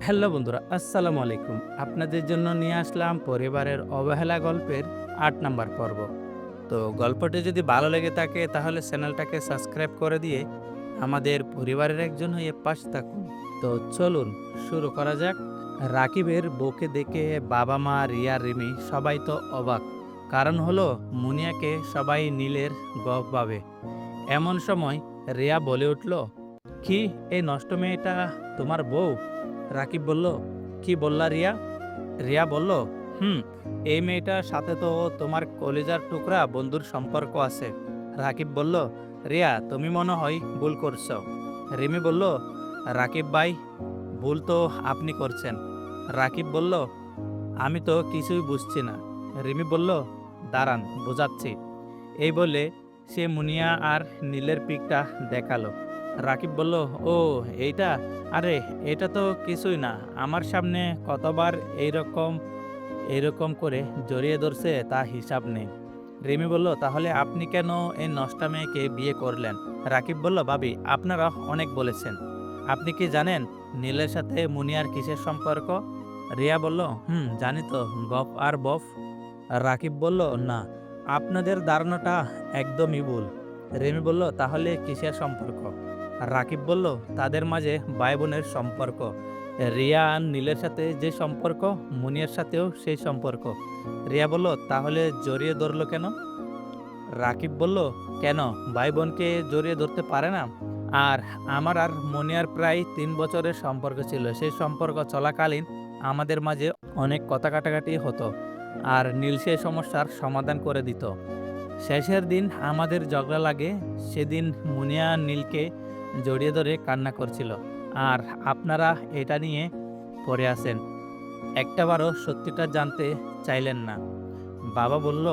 Hello বন্ধুরা, আসসালামু আলাইকুম। আপনাদের জন্য নিয়ে আসলাম পরিবারের অবহেলা গল্পের ৮ নাম্বার পর্ব। তো গল্পটি যদি ভালো লেগে থাকে তাহলে চ্যানেলটাকে সাবস্ক্রাইব করে দিয়ে আমাদের পরিবারের একজন হয়ে পাশে থাকুন। তো চলুন শুরু করা যাক। রাকিবের বউকে দেখে বাবা-মা, রিয়া, রিমি সবাই তো অবাক। কারণ হলো মুনিয়াকে সবাই নীলের গপ ভাবে। এমন সময় রিয়া বলে উঠল, "কি, এই নষ্ট মেয়েটা তোমার বউ?" রাকিব বলল, "কি বললা রিয়া?" রিয়া বলল, "হুম, এই মেয়েটার সাথে তো তোমার কলিজার টুকরা বন্ধুর সম্পর্ক আছে।" রাকিব বলল, "রিয়া, তুমি মনে হয় ভুল করছো।" রিমি বলল, "রাকিব ভাই, ভুল তো আপনি করছেন।" রাকিব বলল, "আমি তো কিছুই বুঝছি না।" রিমি বলল, "দাঁড়ান, বোঝাচ্ছি।" এই বলে সে মুনিয়া আর নীলের পিকটা দেখালো। রাকিব বলল, "ও, এইটা? আরে, এটা তো কিছুই না। আমার সামনে কতবার এইরকম এইরকম করে জড়িয়ে ধরছে তা হিসাব নেই।" রিমি বলল, "তাহলে আপনি কেন এই নষ্টা মেয়েকে বিয়ে করলেন?" রাকিব বলল, "ভাবি, আপনারা অনেক বলেছেন। আপনি কি জানেন নীলের সাথে মুনিয়ার কিসের সম্পর্ক?" রিয়া বলল, "হুম, জানি তো, গফ আর বফ।" রাকিব বলল, "না, আপনাদের ধারণাটা একদমই ভুল।" রেমি বলল, "তাহলে কিসের সম্পর্ক?" রাকিব বলল, "তাদের মাঝে ভাই বোনের সম্পর্ক। রিয়া আর নীলের সাথে যে সম্পর্ক, মুনিয়ার সাথেও সেই সম্পর্ক।" রিয়া বলল, "তাহলে জড়িয়ে ধরলো কেন?" রাকিব বলল, "কেন, ভাই বোনকে জড়িয়ে ধরতে পারে না? আর আমার আর মনিয়ার প্রায় ৩ বছরের সম্পর্ক ছিল। সেই সম্পর্ক চলাকালীন আমাদের মাঝে অনেক কথা কাটাকাটি হতো। আর নীল সেই সমস্যার সমাধান করে দিত। শেষের দিন আমাদের ঝগড়া লাগে। সেদিন মুনিয়া নীলকে জড়িয়ে ধরে কান্না করছিল। আর আপনারা এটা নিয়ে পড়ে আছেন। একটাবারও সত্যিটা জানতে চাইলেন না।" বাবা বলল,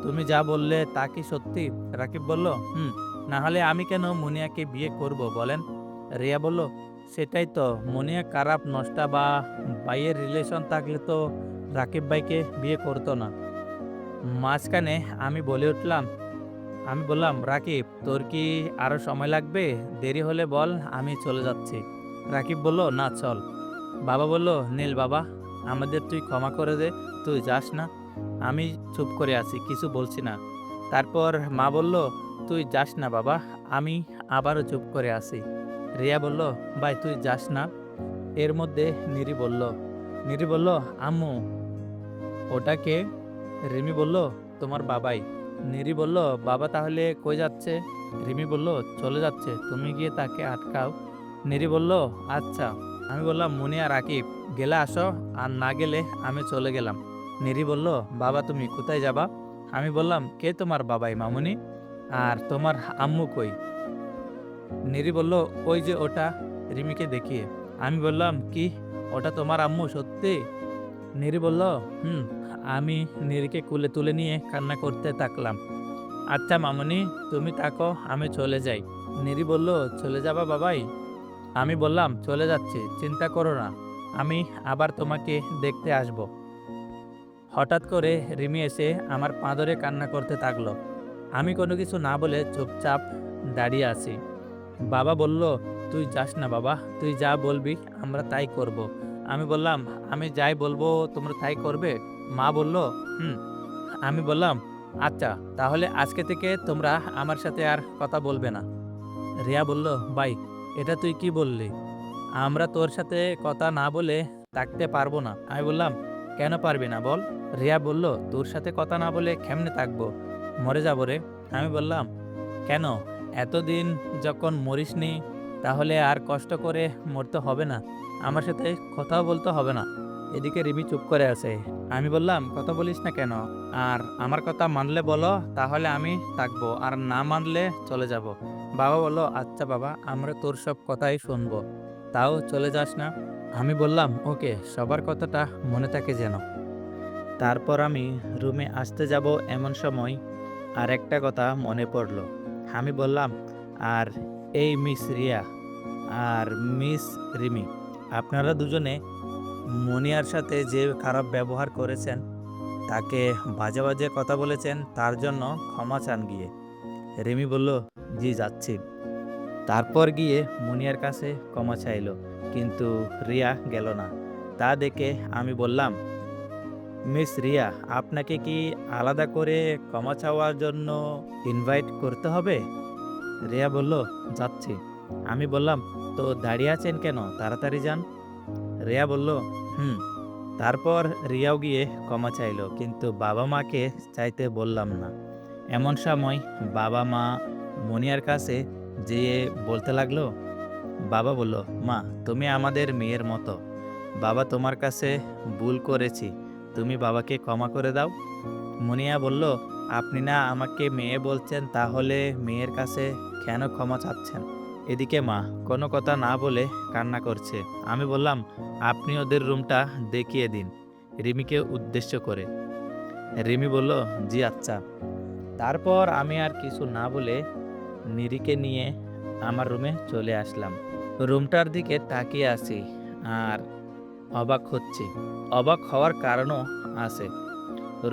"তুমি যা বললে তা কি সত্যি?" রাকিব বলল, "হুম, না হলে আমি কেন মুনিয়াকে বিয়ে করব বলেন?" রিয়া বলল, "সেটাই তো, মুনিয়া খারাপ, নষ্টা বা ভাইয়ের রিলেশন থাকলে তো রাকিব ভাইকে বিয়ে করতো না।" মাঝখানে আমি বলে উঠলাম আমি বললাম, "রাকিব, তোর কি আরো সময় লাগবে? দেরি হলে বল, আমি চলে যাচ্ছি।" রাকিব বলল, "না, চল।" বাবা বলল, "নীল বাবা, আমাদের তুই ক্ষমা করে দে, তুই যাস না।" আমি চুপ করে আছি, কিছু বলছি না। তারপর মা বলল, "তুই যাস না বাবা।" আমি আবারও চুপ করে আছি। রিয়া বলল, "ভাই, তুই যাস না।" এর মধ্যে নিরি বলল, "আম্মু, ওটা কে?" রিমি বলল, "তোমার বাবাই।" নিরি বলল, "বাবা তাহলে কই যাচ্ছে?" রিমি বলল, "চলে যাচ্ছে, তুমি গিয়ে তাকে আটকাও।" নিরি বলল, "আচ্ছা।" আমি বললাম, "মুনিয়া, রাকিব, গেলে আসো, আর না গেলে আমি চলে গেলাম।" নিরি বলল, "বাবা, তুমি কোথায় যাবা?" আমি বললাম, "কে তোমার বাবাই মামুনি? আর তোমার আম্মু কই?" নিরি বলল, "ওই যে ওটা," রিমিকে দেখিয়ে। আমি বললাম, "কি, ওটা তোমার আম্মু সত্যি?" নিরি বলল, "হুম।" আমি নিরিকে কুলে তুলে নিয়ে কান্না করতে থাকলাম। "আচ্ছা মামুনি, তুমি থাকো, আমি চলে যাই।" নিরি বলল, "চলে যাবা বাবাই?" আমি বললাম, "চলে যাচ্ছি, চিন্তা করো না, আমি আবার তোমাকে দেখতে আসব।" হঠাৎ করে রিমি এসে আমার পা ধরে কান্না করতে থাকলো। আমি কোনো কিছু না বলে চুপচাপ দাঁড়িয়ে আছি। বাবা বলল, "তুই যাস না বাবা, তুই যা বলবি আমরা তাই করব।" আমি বললাম, "আমি যাই বলবো তোমরা তাই করবে?" মা বলল, "হুম।" আমি বললাম, "আচ্ছা, তাহলে আজকে থেকে তোমরা আমার সাথে আর কথা বলবে না।" রিয়া বলল, "ভাই, এটা তুই কি বললি? আমরা তোর সাথে কথা না বলে থাকতে পারবো না।" আমি বললাম, "কেন পারবি না বল?" রিয়া বলল, "তোর সাথে কথা না বলে কেমনে থাকবো? মরে যাবো রে।" আমি বললাম, "কেন? এতদিন যখন মরিসনি, তাহলে আর কষ্ট করে মরতে হবে না। আমার সাথে কথাও বলতে হবে না।" এদিকে রিমি চুপ করে আছে। আমি বললাম, "কথা বলিস না কেন? আর আমার কথা মানলে বলো, তাহলে আমি থাকবো, আর না মানলে চলে যাব।" বাবা বলল, "আচ্ছা বাবা, আমরা তোর সব কথাই শুনবো। তাও চলে যাস না।" আমি বললাম, "ওকে, সবার কথাটা মনে থাকে যেন।" তারপর আমি রুমে আসতে যাব এমন সময় আরেকটা কথা মনে পড়ল। আমি বললাম, "আর এই মিস রিয়া আর মিস রিমি, আপনারা দুজনে মনিয়ার সাথে যে খারাপ ব্যবহার করেছেন, তাকে বাজে বাজে কথা বলেছেন, তার জন্য ক্ষমা চান গিয়ে।" রিমি বলল, "জি, যাচ্ছি।" তারপর গিয়ে মুনিয়ার কাছে ক্ষমা চাইল। কিন্তু রিয়া গেল না। তা দেখে আমি বললাম, মিস রিয়া, আপনাকে কি আলাদা করে ক্ষমা চাওয়ার জন্য ইনভাইট করতে হবে? রিয়া বলল, যাচ্ছি। আমি বললাম, তো দাঁড়িয়ে আছেন কেন? তাড়াতাড়ি যান। রিয়া বলল, হুম। তারপর রিয়াও গিয়ে ক্ষমা চাইলো, কিন্তু বাবা মাকে চাইতে বললাম না। এমন সময় বাবা মা মনিয়ার কাছে যেয়ে বলতে লাগলো, বাবা বলল, মা তুমি আমাদের মেয়ের মতো। বাবা তোমার কাছে ভুল করেছি, তুমি বাবাকে ক্ষমা করে দাও। মুনিয়া বলল, আপনি না আমাকে মেয়ে বলছেন, তাহলে মেয়ের কাছে কেন ক্ষমা চাচ্ছেন? এদিকে মা কোনো কথা না বলে কান্না করছে। আমি বললাম, আপনি ওদের রুমটা দেখিয়ে দিন, রিমিকে উদ্দেশ্য করে। রিমি বলল, জি আচ্ছা। তারপর আমি আর কিছু না বলে নিরিকে নিয়ে আমার রুমে চলে আসলাম। রুমটার দিকে তাকিয়ে আছি আর অবাক হচ্ছি। অবাক হওয়ার কারণও আছে।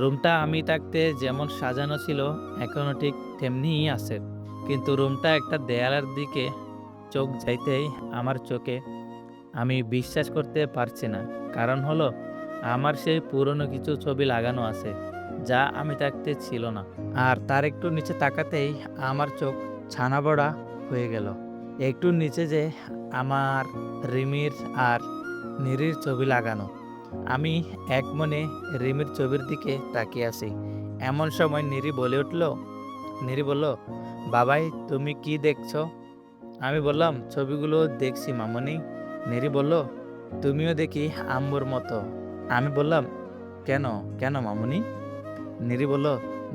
রুমটা আমি থাকতে যেমন সাজানো ছিল এখনো ঠিক তেমনিই আছে। কিন্তু রুমটা একটা দেয়ালের দিকে চোখ যাইতেই আমার চোখে আমি বিশ্বাস করতে পারছি না। কারণ হলো আমার সেই পুরনো কিছু ছবি লাগানো আছে যা আমি থাকতে ছিল না। আর তার একটু নিচে তাকাতেই আমার চোখ ছানাবড়া হয়ে গেল। একটু নিচে যে আমার রিমির আর নিরির ছবি লাগানো। আমি এক মনে রিমির ছবির দিকে তাকিয়ে আছি। এমন সময় নিরি বলে উঠল, নিরি বলল, বাবাই তুমি কি দেখছো? আমি বললাম, ছবিগুলো দেখছি মামনি। নিরি বলল, তুমিও দেখি আম্মুর মতো। আমি বললাম, কেন কেন মামুনি? নিরি বলল,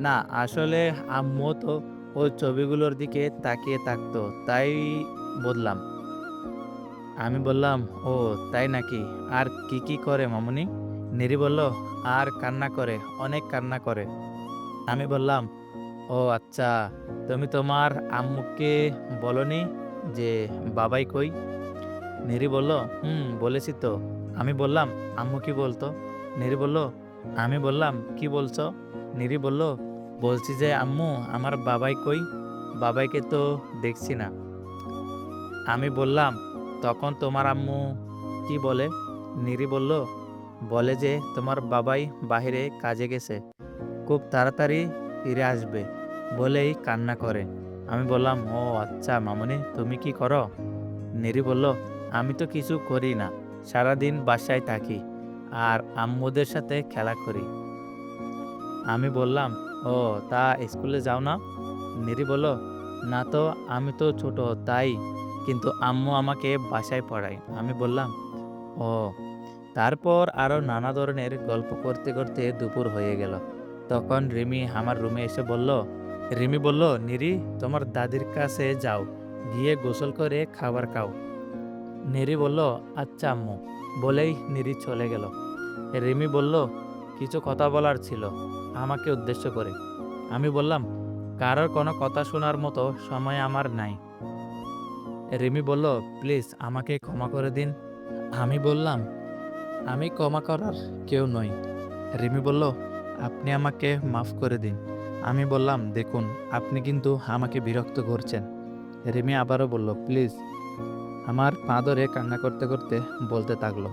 না আসলে আম্মু তো ওই ছবিগুলোর দিকে তাকিয়ে থাকতো, তাই বললাম। আমি বললাম, ও তাই নাকি? আর কি কি করে মামুনি? নিরি বলল, আর কান্না করে, অনেক কান্না করে। আমি বললাম, ও আচ্ছা, তুমি তোমার আম্মুকে বলনি যে বাবাই কই? নিরি বলল, বলেছি তো। আমি বললাম, আম্মু কি বলতো? নিরি বলল, আমি বললাম, কি বলছো? নিরি বলল, বলছি যে আম্মু আমার বাবাই কই? বাবাইকে তো দেখছি না। আমি বললাম, তখন তোমার আম্মু কি বলে? নিরি বলল, বলে যে তোমার বাবাই বাহিরে কাজে গেছে, খুব তাড়াতাড়ি ফিরে আসবে বলেই কান্না করে। আমি বললাম, ও আচ্ছা মামুনি, তুমি কি করো? নিরি বলল, আমি তো কিছু করি না, সারাদিন বাসায় থাকি আর আম্মুদের সাথে খেলা করি। আমি বললাম, ও তা স্কুলে যাও না? নিরি বলল, না তো, আমি তো ছোট তাই, কিন্তু আম্মু আমাকে বাসায় পড়ায়। আমি বললাম, ও। তারপর আরো নানা ধরনের গল্প করতে করতে দুপুর হয়ে গেল। তখন রিমি আমার রুমে এসে বলল, রিমি বলল, নিরি তোমার দাদির কাছে যাও, গিয়ে গোসল করে খাবার খাও। নিরি বলল, আচ্ছা আম্মু, বলেই নিরি চলে গেল। রিমি বলল, কিছু কথা বলার ছিল আমাকে উদ্দেশ্য করে। আমি বললাম, কারোর কোনো কথা শোনার মতো সময় আমার নাই। রিমি বলল, প্লিজ আমাকে ক্ষমা করে দিন। আমি বললাম, আমি ক্ষমা করার কেউ নই। রিমি বলল, আপনি আমাকে মাফ করে দিন। আমি বললাম, দেখুন আপনি কিন্তু আমাকে বিরক্ত করছেন। রিমি আবারও বলল, প্লিজ। আমার পা ধরে কান্না করতে করতে বলতে থাকলো।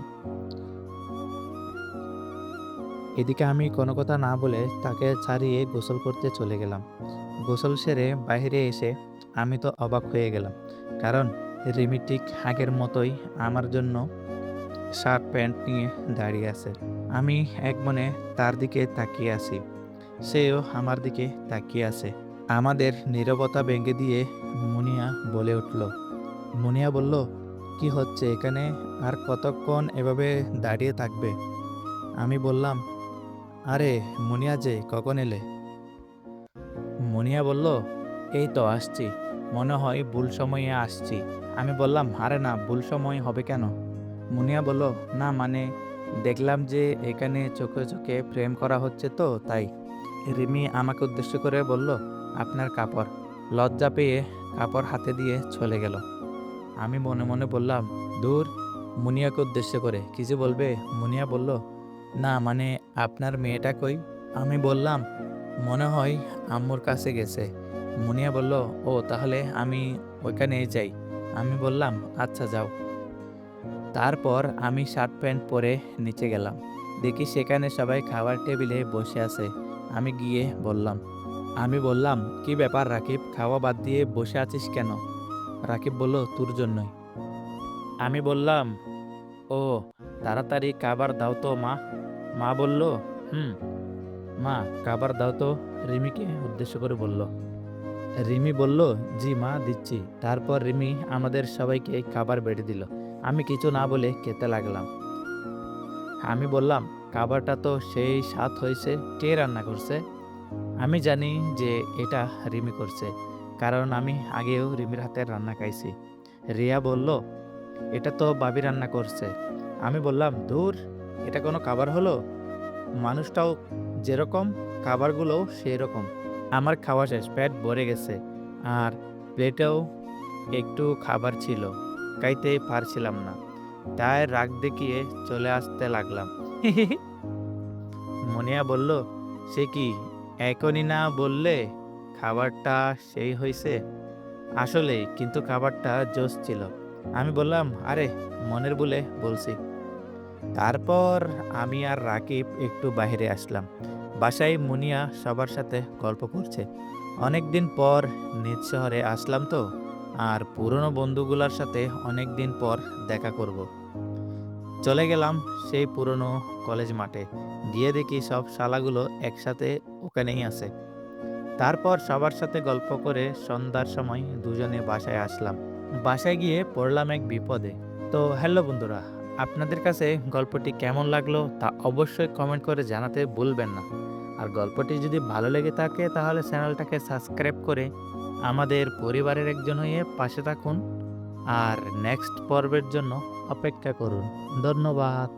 এদিকে আমি কোনো কথা না বলে তাকে ছাড়িয়ে গোসল করতে চলে গেলাম। গোসল সেরে বাইরে এসে আমি তো অবাক হয়ে গেলাম, কারণ রিমি ঠিক আগের মতোই আমার জন্য শার্ট প্যান্ট নিয়ে দাঁড়িয়ে আছে। আমি এক মনে তার দিকে তাকিয়ে আছি, সেও আমার দিকে তাকিয়ে আছে। আমাদের নীরবতা ভেঙে দিয়ে মুনিয়া বলে উঠল। মুনিয়া বলল, কি হচ্ছে এখানে? আর কতক্ষণ এভাবে দাঁড়িয়ে থাকবে? আমি বললাম, আরে মুনিয়া যে, কখন এলে? মুনিয়া বলল, এই তো আসছি, মনে হয় ভুল সময়ে আসছি। আমি বললাম, আরে না, ভুল সময় হবে কেন? মুনিয়া বলল, না মানে দেখলাম যে এখানে চোখে চোখে প্রেম করা হচ্ছে তো তাই। রিমি আমাকে উদ্দেশ্য করে বলল, আপনার কাপড়। লজ্জা পেয়ে কাপড় হাতে দিয়ে চলে গেল। আমি মনে মনে বললাম, দূর, মুনিয়াকে উদ্দেশ্য করে কিছু বলবে? মুনিয়া বলল, না মানে আপনার মেয়েটা কই? আমি বললাম, মনে হয় আম্মুর কাছে গেছে। মুনিয়া বলল, ও তাহলে আমি ওইখানেই যাই। আমি বললাম, আচ্ছা যাও। তারপর আমি শার্ট প্যান্ট পরে নিচে গেলাম। দেখি সেখানে সবাই খাবার টেবিলে বসে আছে। আমি বললাম, কি ব্যাপার রাকিব, খাওয়া বাদ দিয়ে বসে আছিস কেন? রাকিব বলল, তোর জন্যই। আমি বললাম, ও, তাড়াতাড়ি খাবার দাও তো মা। মা বলল, হুম, মা খাবার দাও তো, রিমিকে উদ্দেশ্য করে বলল। রিমি বলল, জি মা, দিচ্ছি। তারপর রিমি আমাদের সবাইকে খাবার বেড়ে দিল। আমি কিছু না বলে খেতে লাগলাম। আমি বললাম, খাবারটা তো সেই স্বাদ হয়েছে, কে রান্না করছে? আমি জানি যে এটা রিমি করছে, কারণ আমি আগেও রিমির হাতের রান্না খাইছি। রিয়া বলল, এটা তো ভাবি রান্না করছে। আমি বললাম, ধুর, এটা কোনো খাবার হলো? মানুষটাও যেরকম, খাবারগুলোও সেই রকম। আমার খাওয়া শেষ, পেট ভরে গেছে, আর প্লেটেও একটু খাবার ছিল, খাইতেই পারছিলাম না, তাই রাগ দেখিয়ে চলে আসতে লাগলাম। মনিয়া বলল, সে কি, এখনই না বললে খাবারটা সেই হয়েছে? আসলেই, কিন্তু খাবারটা জোশ ছিল। আমি বললাম, আরে মনের বলে বলছি। তারপর আমি আর রাকিব একটু বাইরে আসলাম। বাসায় মুনিয়া সবার সাথে গল্প করছে। অনেকদিন পর নিজ শহরে আসলাম তো, আর পুরনো বন্ধুগুলোর সাথে অনেকদিন পর দেখা করব। চলে গেলাম সেই পুরনো কলেজ মাঠে। গিয়ে দেখি সব শালাগুলো একসাথে ওখানেই আছে। তারপর সবার সাথে গল্প করে সন্ধ্যার সময় দুজনে বাসায় আসলাম। বাসায় গিয়ে পড়লাম এক বিপদে। তো হ্যালো বন্ধুরা, আপনাদের কাছে গল্পটি কেমন লাগলো তা অবশ্যই কমেন্ট করে জানাতে ভুলবেন না। আর গল্পটি যদি ভালো লেগে থাকে তাহলে চ্যানেলটাকে সাবস্ক্রাইব করে আমাদের পরিবারের একজন হয়ে পাশে থাকুন। আর নেক্সট পর্বের জন্য অপেক্ষা করুন। ধন্যবাদ।